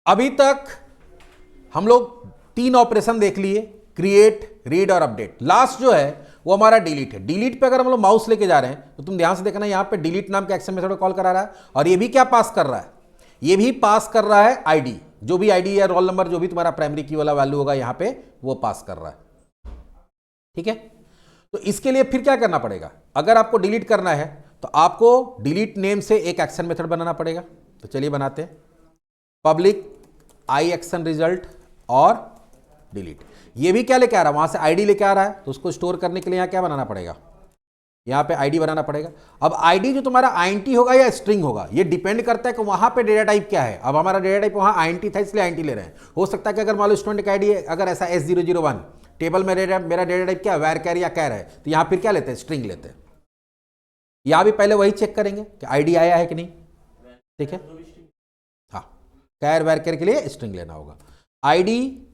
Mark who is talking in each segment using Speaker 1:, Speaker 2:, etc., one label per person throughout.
Speaker 1: अभी तक हम लोग 3 ऑपरेशन देख लिए, क्रिएट, रीड और अपडेट। लास्ट जो है वो हमारा डिलीट है। डिलीट पे अगर हम लोग माउस लेके जा रहे हैं तो तुम ध्यान से देखना, यहां पे डिलीट नाम के एक्शन मेथड को कॉल करा रहा है, और ये भी क्या पास कर रहा है, ये भी पास कर रहा है आईडी, जो भी आईडी या रोल नंबर जो भी तुम्हारा प्राइमरी की वाला वैल्यू होगा यहां पे वो पास कर रहा है। ठीक है, तो इसके लिए फिर क्या करना पड़ेगा, अगर आपको डिलीट करना है तो आपको डिलीट नेम से एक एक्शन मेथड बनाना पड़ेगा। तो चलिए बनाते हैं, पब्लिक आई एक्शन रिजल्ट और डिलीट। ये भी क्या लेके आ रहा है, वहां से आईडी लेके आ रहा है, तो उसको स्टोर करने के लिए यहां क्या बनाना पड़ेगा, यहां पे आईडी बनाना पड़ेगा। अब आईडी जो तुम्हारा आईएनटी होगा या स्ट्रिंग होगा, ये डिपेंड करता है कि वहां पे डेटा टाइप क्या है। अब हमारा डेटा टाइप वहां आईएनटी था इसलिए आईएनटी ले रहे हैं। हो सकता है कि अगर मान लो स्टूडेंट का आईडी अगर ऐसा S001 टेबल में मेरा डेटा टाइप क्या है, वैर कैर या कैर है, तो यहां फिर क्या लेते हैं, स्ट्रिंग लेते हैं। यहां भी पहले वही चेक करेंगे कि आईडी आया है कि नहीं। ठीक है, हाँ, कैर वैर कैर के लिए स्ट्रिंग लेना होगा। ID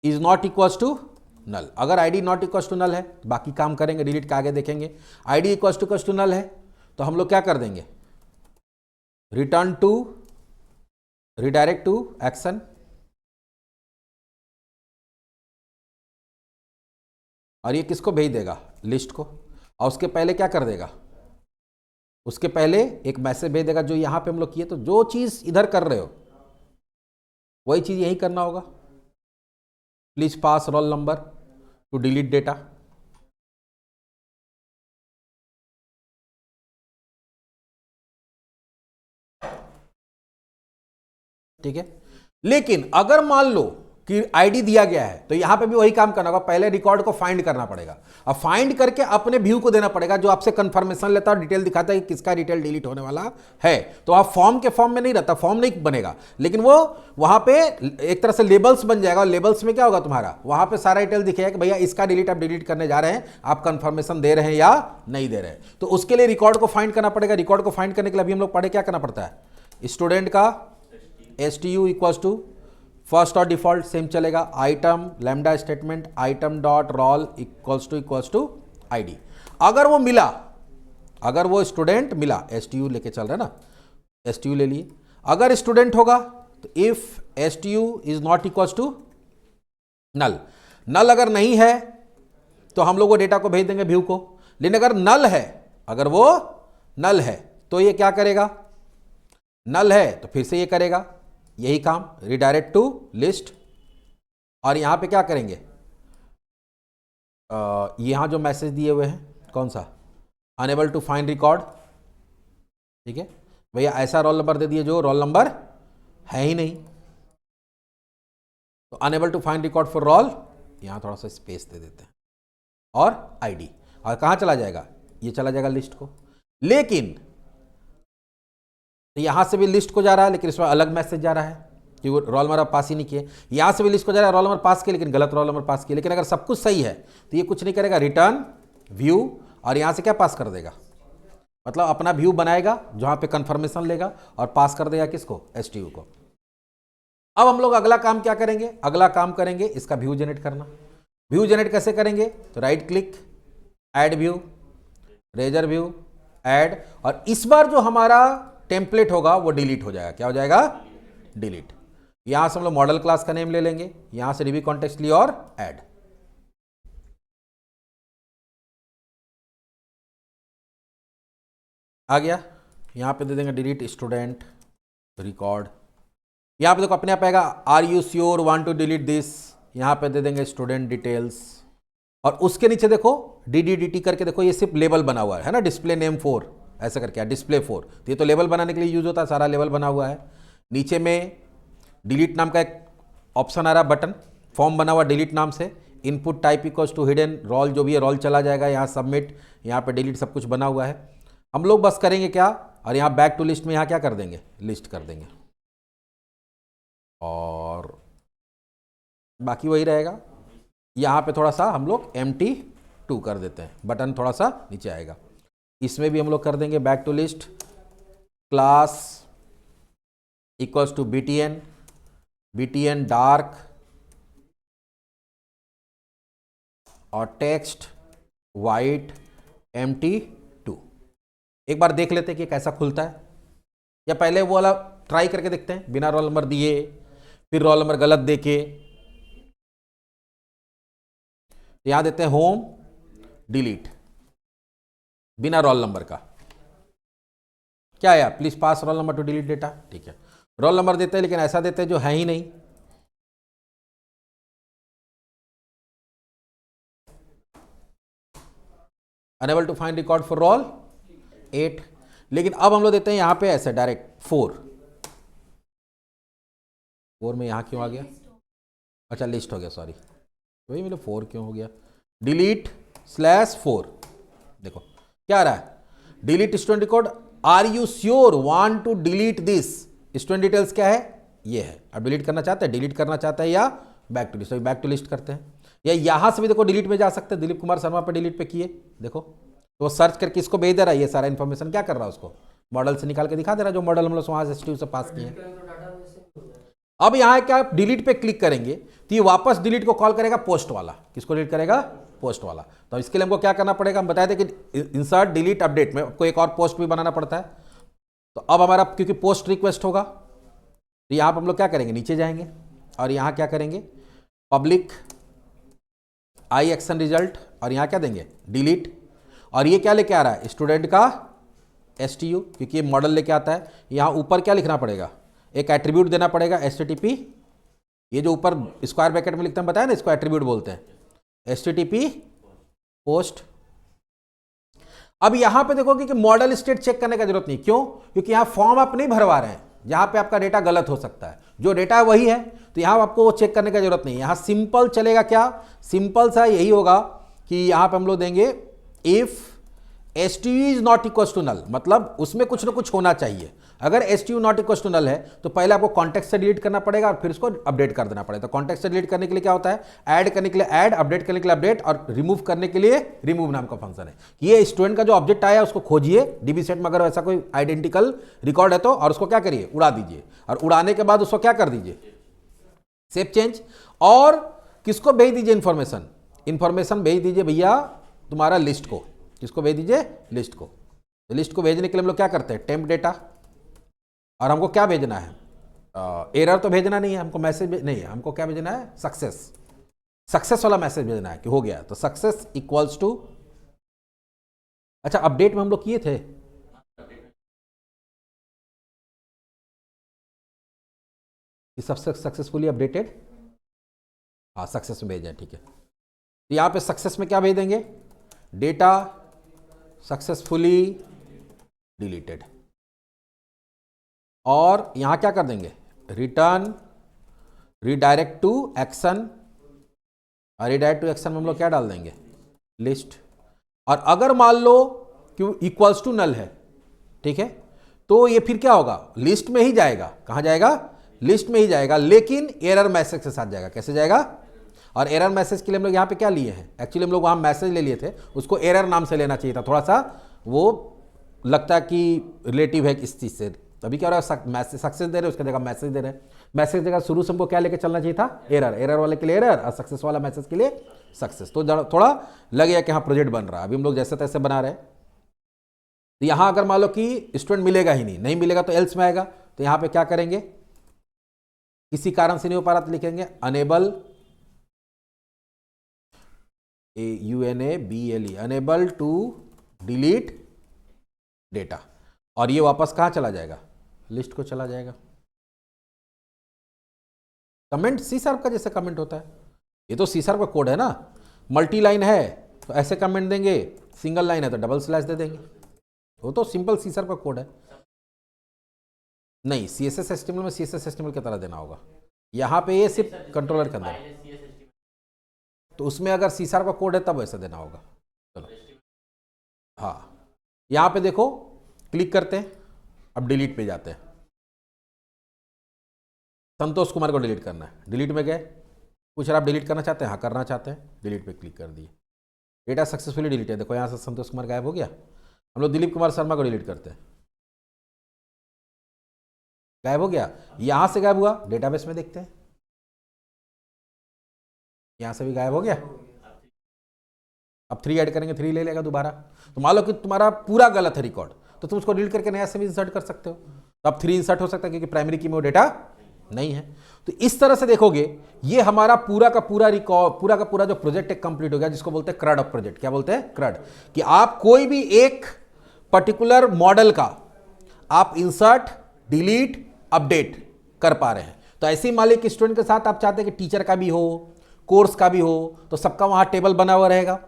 Speaker 1: is not equals to null. अगर ID not equals to null है तो बाकी काम करेंगे, डिलीट का आगे देखेंगे। आईडी इक्वल्स टू नल है तो हम लोग क्या कर देंगे, return to, redirect to action, और ये किसको भेज देगा, लिस्ट को। और उसके पहले क्या कर देगा, उसके पहले एक मैसेज भेज देगा जो यहां पे हम लोग किए। तो जो चीज इधर कर रहे हो वही चीज यही करना होगा। Please pass roll number two delete data. ठीक है, लेकिन अगर मान लो कि आईडी दिया गया है तो यहां पे भी वही काम करना होगा, पहले रिकॉर्ड को फाइंड करना पड़ेगा। अब फाइंड करके अपने व्यू को देना पड़ेगा, जो आपसे कंफर्मेशन लेता है, डिटेल दिखाता है कि किसका डिटेल डिलीट होने वाला है। तो आप फॉर्म के फॉर्म में नहीं रहता, फॉर्म नहीं बनेगा, लेकिन वो वहां पे एक तरह से लेबल्स बन जाएगा। लेबल्स में क्या होगा, तुम्हारा वहां पे सारा डिटेल दिखेगा कि भैया इसका डिलीट आप डिलीट करने जा रहे हैं, आप कंफर्मेशन दे रहे हैं या नहीं दे रहे हैं। तो उसके लिए रिकॉर्ड को फाइंड करना पड़ेगा। रिकॉर्ड को फाइंड करने के लिए अभी हम लोग पढ़े क्या करना पड़ता है, स्टूडेंट का STU इक्वल्स टू फर्स्ट और डिफॉल्ट सेम चलेगा, item lambda statement item dot role equals to ID. अगर वो मिला, अगर वो स्टूडेंट मिला, STU लेके चल रहे हैं ना, STU ले लिए। अगर स्टूडेंट होगा तो if STU is not equals to null. Null अगर नहीं है तो हम लोग वो डेटा को भेज देंगे व्यू को। लेकिन अगर नल है, अगर वो नल है तो ये क्या करेगा, नल है तो फिर से ये करेगा यही काम, रिडायरेक्ट टू लिस्ट। और यहां पे क्या करेंगे, यहां जो मैसेज दिए हुए हैं कौन सा, अनेबल टू फाइंड रिकॉर्ड। ठीक है भैया, ऐसा रोल नंबर दे दिए जो रोल नंबर है ही नहीं, तो unable to find record for role, यहां थोड़ा सा स्पेस दे देते हैं, और आईडी। और कहां चला जाएगा, ये चला जाएगा लिस्ट को। लेकिन तो यहां से भी लिस्ट को जा रहा है, लेकिन इसमें अलग मैसेज जा रहा है कि वो रोल नंबर पास ही नहीं किए। यहां से भी लिस्ट को जा रहा है, रोल नंबर पास किए लेकिन गलत रोल नंबर पास किए। लेकिन अगर सब कुछ सही है तो ये कुछ नहीं करेगा, रिटर्न व्यू, और यहां से क्या पास कर देगा, मतलब अपना व्यू बनाएगा जहां पे कंफर्मेशन लेगा और पास कर देगा किसको, STU को। अब हम लोग अगला काम क्या करेंगे, अगला काम करेंगे इसका व्यू जनरेट करना। व्यू जनरेट कैसे करेंगे, तो right click, add view, razor view, add, और इस बार जो हमारा टेम्पलेट होगा वो डिलीट हो जाएगा। क्या हो जाएगा, डिलीट। यहां से हम लोग मॉडल क्लास का नेम ले लेंगे, यहां से DB कॉन्टेक्स्ट लिए और ऐड। आ गया, यहां पे दे देंगे डिलीट स्टूडेंट रिकॉर्ड। यहां पे देखो अपने आप आएगा, are you sure want to delete this, यहां पे दे देंगे स्टूडेंट डिटेल्स। और उसके नीचे देखो DDDT करके, देखो ये सिर्फ लेबल बना हुआ है ना, डिस्प्ले नेम 4 ऐसा करके, डिस्प्ले 4, तो ये तो लेवल बनाने के लिए यूज होता है, सारा लेवल बना हुआ है। नीचे में डिलीट नाम का एक ऑप्शन आ रहा है, बटन, फॉर्म बना हुआ डिलीट नाम से। Input type equals to hidden role, जो भी है रोल चला जाएगा, यहाँ सबमिट, यहाँ पे डिलीट, सब कुछ बना हुआ है। हम लोग बस करेंगे क्या, और यहाँ बैक टू लिस्ट में यहाँ क्या कर देंगे, लिस्ट कर देंगे, और बाकी वही रहेगा। यहाँ पे थोड़ा सा हम लोग empty2 कर देते हैं, बटन थोड़ा सा नीचे आएगा। इसमें भी हम लोग कर देंगे back to list, class equals to BTN dark, और टेक्स्ट वाइट empty2। एक बार देख लेते हैं कि कैसा खुलता है, या पहले वो वाला ट्राई करके देखते हैं, बिना रोल नंबर दिए, फिर रोल नंबर गलत देके। यहां देते हैं होम डिलीट बिना रोल नंबर का। क्या है, please pass roll number two delete data. ठीक है, रोल नंबर देते हैं लेकिन ऐसा देते हैं जो है ही नहीं। Unable to find record for role 8। लेकिन अब हम लोग देते हैं यहां पे ऐसे डायरेक्ट 4 में यहां क्यों आ गया? अच्छा लिस्ट हो गया, सॉरी वही मेरे 4 क्यों हो गया? डिलीट /4। देखो क्या आ रहा है, delete student record, are you sure want to delete this. Student details क्या है, ये है। अब डिलीट करना चाहते हैं, डिलीट करना चाहते हैं या back to list, back to list करते हैं। या यहां से भी देखो डिलीट में जा सकते हैं, दिलीप कुमार शर्मा पे डिलीट पे किए, देखो तो सर्च करके इसको भेज दे रहा है, ये सारा इन्फॉर्मेशन क्या कर रहा है उसको मॉडल से निकाल के दिखा दे रहा है, जो मॉडल हम लोग वहां से से पास किए हैं। अब यहां क्या डिलीट पे क्लिक करेंगे तो ये वापस डिलीट को कॉल करेगा पोस्ट वाला। किसको डिलीट करेगा? पोस्ट वाला। तो इसके लिए हमको क्या करना पड़ेगा, हम बताए थे कि इंसर्ट डिलीट अपडेट में आपको एक और पोस्ट भी बनाना पड़ता है। तो अब हमारा क्योंकि पोस्ट रिक्वेस्ट होगा तो यहां पर हम लोग क्या करेंगे, नीचे जाएंगे और यहां क्या करेंगे, पब्लिक आई एक्शन रिजल्ट, और यहां क्या देंगे, डिलीट। और ये क्या लेके आ रहा है, स्टूडेंट का STU, क्योंकि ये मॉडल लेके आता है। यहां ऊपर क्या लिखना पड़ेगा, एक एट्रीब्यूट देना पड़ेगा HTTP, ये जो ऊपर स्क्वायर ब्रैकेट में लिखते हैं बताया ना, इसको एट्रीब्यूट बोलते हैं, HTTP पोस्ट। अब यहां पे देखोगे कि मॉडल स्टेट चेक करने का जरूरत नहीं, क्यों? क्योंकि यहां फॉर्म आप नहीं भरवा रहे हैं, जहां पे आपका डेटा गलत हो सकता है, जो डेटा है वही है, तो यहां आपको वो चेक करने की जरूरत नहीं। यहां सिंपल चलेगा, क्या सिंपल सा यही होगा कि यहां पे हम लोग देंगे if STU is not equal to null, मतलब उसमें कुछ ना कुछ होना चाहिए। अगर STU not equal to null है तो पहले आपको कॉन्टेक्स्ट से डिलीट करना पड़ेगा और फिर उसको अपडेट कर देना पड़ेगा। तो कॉन्टेक्स्ट से डिलीट करने के लिए क्या होता है, ऐड करने के लिए ऐड, अपडेट करने के लिए अपडेट, और रिमूव करने के लिए रिमूव नाम का फंक्शन है। ये स्टूडेंट का जो ऑब्जेक्ट आया उसको खोजिए DB सेट में, अगर ऐसा कोई आइडेंटिकल रिकॉर्ड है तो, और उसको क्या करिए, उड़ा दीजिए, और उड़ाने के बाद उसको क्या कर दीजिए, सेव चेंज। और किसको भेज दीजिए इंफॉर्मेशन भेज दीजिए भैया तुम्हारा लिस्ट को। किसको भेज दीजिए, लिस्ट को। तो लिस्ट को भेजने के लिए हम लोग क्या करते हैं, टेम्प डेटा, और हमको क्या भेजना है, एरर तो भेजना नहीं है हमको, मैसेज नहीं है हमको, क्या भेजना है, सक्सेस वाला मैसेज भेजना है कि हो गया। तो सक्सेस इक्वल्स टू, अच्छा अपडेट में हम लोग किए थे, सक्सेसफुली अपडेटेड, हाँ सक्सेस में भेजा है, ठीक है। तो यहां पे सक्सेस में क्या भेज देंगे, डेटा सक्सेसफुली डिलीटेड, और यहां क्या कर देंगे, रिटर्न रिडायरेक्ट टू एक्शन, और रिडायरेक्ट टू एक्शन में हम लोग क्या डाल देंगे, लिस्ट। और अगर मान लो कि इक्वल्स टू नल है, ठीक है, तो ये फिर क्या होगा, लिस्ट में ही जाएगा। कहां जाएगा, लिस्ट में ही जाएगा, लेकिन एरर मैसेज के साथ जाएगा। कैसे जाएगा, और एरर मैसेज के लिए हम लोग यहाँ पे क्या लिए हैं, एक्चुअली हम लोग वहाँ मैसेज ले लिए थे, उसको एरर नाम से लेना चाहिए था, थोड़ा सा वो लगता है कि रिलेटिव है इस चीज़ से। अभी क्या हो रहा है, मैसेज सक्सेस दे रहे, उसके जगह मैसेज दे रहे, मैसेज जगह शुरू से हमको क्या लेके चलना चाहिए था, एरर वाले के लिए एरर, और सक्सेस वाला मैसेज के लिए सक्सेस। तो थोड़ा लगेगा कि हाँ प्रोजेक्ट बन रहा है, अभी हम लोग जैसे तैसे बना रहे हैं। तो यहाँ अगर मान लो कि स्टूडेंट मिलेगा ही नहीं मिलेगा तो एल्स में आएगा, तो यहाँ पे क्या करेंगे, किसी कारण से नहीं हो पा रहा तो लिखेंगे unable UNABLE, unable to delete data, और ये वापस कहां चला जाएगा, लिस्ट को चला जाएगा। कमेंट C# का जैसे कमेंट होता है, ये तो C# का कोड है ना, मल्टी लाइन है तो ऐसे कमेंट देंगे, सिंगल लाइन है तो डबल स्लैश दे देंगे, वो तो सिंपल C# का कोड है। नहीं, CSS HTML में CSS HTML की तरह देना होगा, यहां पे ये सिर्फ कंट्रोलर के अंदर, तो उसमें अगर C# का कोड है तब ऐसा देना होगा। चलो हाँ, यहां पे देखो क्लिक करते हैं, अब डिलीट पे जाते हैं, संतोष कुमार को डिलीट करना है, डिलीट में गए, पूछ रहा आप डिलीट करना चाहते हैं, हाँ करना चाहते हैं, डिलीट पे क्लिक कर दिए, डेटा सक्सेसफुली डिलीट है। देखो यहां से संतोष कुमार गायब हो गया। हम लोग दिलीप कुमार शर्मा को डिलीट करते हैं, गायब हो गया, यहां से गायब हुआ, डेटाबेस में देखते हैं, यहां से भी गायब हो गया। अब 3 ऐड करेंगे, 3 ले लेगा दोबारा। तो मान लो कि तुम्हारा पूरा गलत है रिकॉर्ड, तो तुम उसको डिलीट करके नया से भी इंसर्ट कर सकते हो। तब 3 इंसर्ट हो सकता है क्योंकि प्राइमरी की में वो डेटा नहीं है। तो इस तरह से देखोगे ये हमारा पूरा का पूरा जो प्रोजेक्ट एक कंप्लीट हो गया, जिसको बोलते हैं क्रड ऑफ प्रोजेक्ट। क्या बोलते हैं? क्रड। कि आप कोई भी एक पर्टिकुलर मॉडल का आप इंसर्ट, डिलीट, अपडेट कर पा रहे हैं। तो ऐसे ही मान लीजिए स्टूडेंट के साथ आप चाहते हैं कि टीचर का भी हो, कोर्स का भी हो, तो सबका वहां टेबल बना हुआ रहेगा।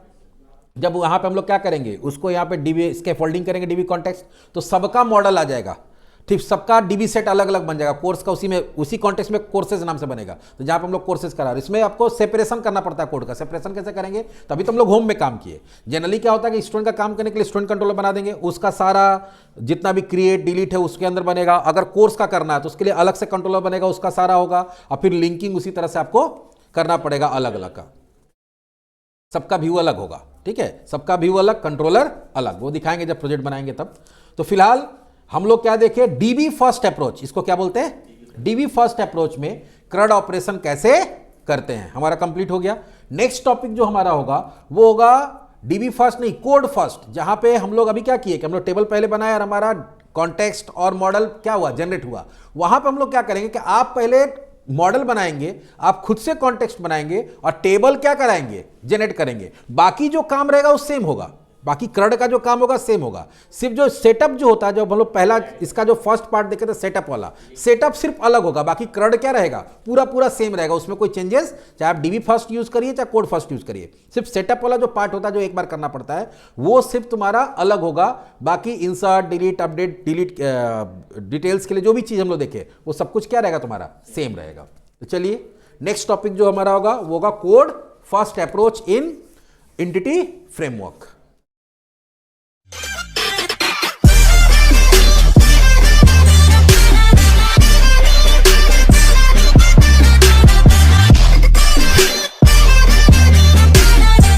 Speaker 1: जब वहां पे हम लोग क्या करेंगे, उसको यहाँ पे डीबी इसके फोल्डिंग करेंगे, डीबी कॉन्टेक्स्ट, तो सबका मॉडल आ जाएगा। ठीक, सबका डीबी सेट अलग अलग बन जाएगा। कोर्स का उसी कॉन्टेक्स्ट में कोर्सेज नाम से बनेगा। तो जहां पे हम लोग कोर्सेज करा रहे हैं, इसमें आपको सेपरेशन करना पड़ता है। कोड का सेपरेशन कैसे करेंगे? तभी तो हम लोग होम में काम किए। जनरली क्या होता है कि स्टूडेंट का काम करने के लिए स्टूडेंट कंट्रोलर बना देंगे, उसका सारा जितना भी क्रिएट डिलीट है उसके अंदर बनेगा। अगर कोर्स का करना है तो उसके लिए अलग से कंट्रोलर बनेगा, उसका सारा होगा, और फिर लिंकिंग उसी तरह से आपको करना पड़ेगा अलग अलग का। सबका व्यू अलग होगा। ठीक है, सबका व्यू अलग, कंट्रोलर अलग, वो दिखाएंगे जब प्रोजेक्ट बनाएंगे तब। तो फिलहाल हम लोग क्या देखे? DB first approach. इसको क्या बोलते हैं? डीबी फर्स्ट अप्रोच में क्रड ऑपरेशन कैसे करते हैं, हमारा कंप्लीट हो गया। नेक्स्ट टॉपिक जो हमारा होगा वो होगा डीबी फर्स्ट नहीं, कोड फर्स्ट, जहां पे हम लोग अभी क्या किए कि हम लोग टेबल पहले बनाया और हमारा कॉन्टेक्स्ट और मॉडल क्या हुआ, जनरेट हुआ। वहां पे हम लोग क्या करेंगे कि आप पहले मॉडल बनाएंगे, आप खुद से कॉन्टेक्स्ट बनाएंगे और टेबल क्या कराएंगे, जनरेट करेंगे। बाकी जो काम रहेगा वो सेम होगा, बाकी क्रड का जो काम होगा सेम होगा। सिर्फ जो सेटअप जो होता है, जो हम लोग पहला इसका जो फर्स्ट पार्ट देखे थे सेटअप वाला, सेटअप सिर्फ अलग होगा, बाकी क्रड क्या रहेगा, पूरा सेम रहेगा। उसमें कोई चेंजेस, चाहे आप डीबी फर्स्ट यूज करिए चाहे कोड फर्स्ट यूज करिए, सिर्फ सेटअप वाला जो पार्ट होता है जो एक बार करना पड़ता है वो सिर्फ तुम्हारा अलग होगा। बाकी insert, delete, update, delete, details के लिए जो भी चीज हम लोग देखे वो सब कुछ क्या रहेगा, तुम्हारा सेम रहेगा। तो चलिए नेक्स्ट टॉपिक जो हमारा होगा वो होगा code first approach in entity framework.